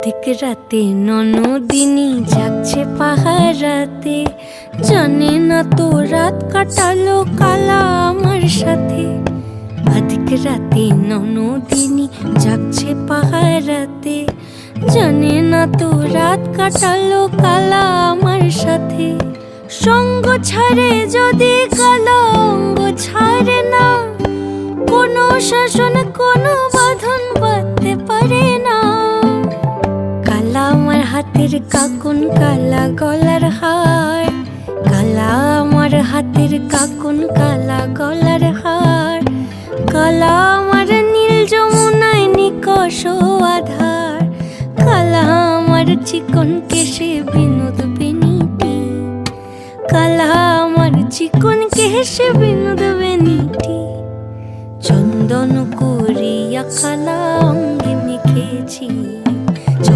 ঠিক রাতে ননদিনী যাচ্ছে পাহারাতে, জানে না তো রাত কাটালো কালা আমার সাথে। আধিক রাতে ননদিনী যাচ্ছে পাহারাতে, জানে না তো রাত কাটালো কালা আমার সাথে। সঙ্গ ছাড়ে যদি কালা অঙ্গ ছাড়ে না, কোনো শাসন কোনো বাঁধন বাঁধতে পারে না। কালা আমার হাতের কাকুন কালা গলার হার, কালা আমার হাতের কাকুন কালা গলার হার। কালা আমার নীল যমুনায় নিকষ আধার, কালা আমার চিকন কেশে বিনোদ বেনিটি। কালা আমার চিকন কেশে বিনোদ বেনিটি। চন্দন করিয়া কালা অঙ্গে মেখেছি।